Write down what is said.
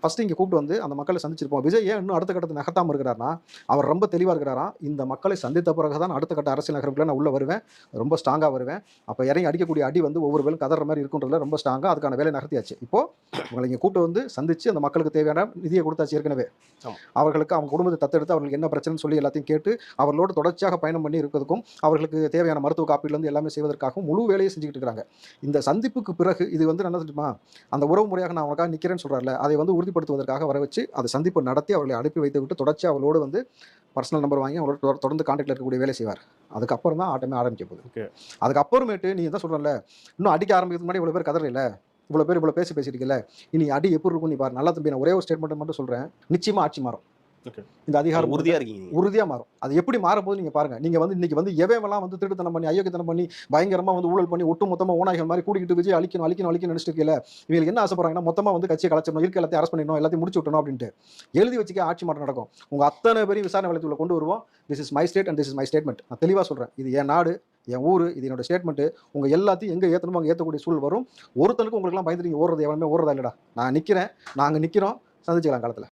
First இங்கே கூப்பிட்டு வந்து அந்த மக்களை சந்திச்சிருப்போம். விஜய் ஏன் இன்னும் அடுத்த கட்டத்தை நகர்த்தாமல் இருக்கிறாருன்னா, அவர் ரொம்ப தெளிவாக இருக்கிறாராம். இந்த மக்களை சந்தித்த பிறகு தான் அடுத்த கட்ட அரசியல் நகர்வுக்குள்ள நான் உள்ள வருவேன், ரொம்ப ஸ்ட்ராங்காக வருவேன். அப்போ இறங்கி அடிக்கக்கூடிய அடி வந்து ஒவ்வொரு பேரும் கதற மாதிரி இருக்குன்றதுல ரொம்ப ஸ்ட்ராங்காக அதுக்கான வேலை நகர்த்தியாச்சு. இப்போ உங்களை இங்கே கூப்பிட்டு வந்து சந்திச்சு அந்த மக்களுக்கு தேவையான நிதியை கொடுத்தாச்சு ஏற்கனவே. அவர்களுக்கு அவங்க குடும்பத்தை தத்தெடுத்து அவர்களுக்கு என்ன பிரச்சனைன்னு சொல்லி எல்லாத்தையும் கேட்டு அவர்களோடு தொடர்ச்சியாக பயணம் பண்ணி இருக்கிறதுக்கும் அவர்களுக்கு தேவையான மருத்துவ காப்பீடுலேருந்து எல்லாமே செய்வதற்காகவும் முழு வேலையை செஞ்சுக்கிட்டு இருக்காங்க. இந்த சந்திப்புக்கு பிறகு இது வந்து என்ன தெரியுமா, அந்த உறவு முறையாக நான் உனக்காக நிற்கிறேன்னு சொல்கிறார்ல, அதை வந்து உறுதிப்படுத்துவதற்காக வர வச்சு அதை சந்திப்பு நடத்தி அவர்களை அனுப்பி வைத்து விட்டு தொடர்ச்சி அவளோடு வந்து பர்சனல் நம்பர் வாங்கி அவங்களோட தொடர்ந்து கான்டாக்டில் இருக்கக்கூடிய வேலை செய்வார். அதுக்கப்புறம் தான் ஆட்டமே ஆரம்பிக்க போகுது. அதுக்கப்புறமேட்டு நீ தான் சொல்கிறல, இன்னும் அடிக்க ஆரம்பிக்கிறதுக்கு முன்னாடி இவ்வளோ பேர் கதறல, இவ்வளோ பேர் இவ்வளோ பேசிட்டு இருக்கல, இனி அடி எப்படி இருக்கும் நீ பாரு. நல்லா தம்பி, நான் ஒரே ஒரு ஸ்டேட்மெண்ட் மட்டும் சொல்கிறேன், நிச்சயமாக ஆட்சி மாறும். இந்த அதிகாரம் உறுதியா மாறும். அது எப்படி மாறும்போது நீங்க பாருங்க. நீங்க வந்து இன்னைக்கு வந்து எவெல்லாம் வந்து திருட்டுத்தனம் பண்ணி அயோக்கியத்தனம் பண்ணி பயங்கரமா வந்து ஊழல் பண்ணி ஒட்டு மொத்தமா ஓநாய்கள் மாதிரி கூடிக்கிட்டு விஜய் அழிக்கணும் நினைச்சிட்டு இருக்கல, இவங்களுக்கு என்ன ஆசைப்படுறாங்கன்னா மொத்தமா வந்து கட்சியை கலைச்சிடணும், இருக்க எல்லாத்தையும் அரெஸ்ட் பண்ணிடணும், எல்லாத்தையும் முடிச்சு விட்டணும் அப்படின்ட்டு எழுதி வச்சுக்க ஆட்சி மாற்றம் நடக்கும். உங்க அத்தனை பேரையும் விசாரணை வளையத்துக்குள்ள கொண்டு வருவோம். This is my state and this is my statement. நான் தெளிவா சொல்றேன், இது என் நாடு, என் ஊரு, இது என்னோட ஸ்டேட்மெண்ட். உங்க எல்லாத்தையும் எங்க ஏற்றணுமோ அங்கே ஏற்றக்கூடிய சூழல் வரும். ஒருத்தனுக்கு உங்களுக்கு எல்லாம் பயந்துட்டு ஓடுறது எவனுமே ஓடுறதா இல்லடா. நான் நிக்கிறேன், நாங்க நிக்கிறோம், சந்திச்சுக்கலாம் காலத்துல.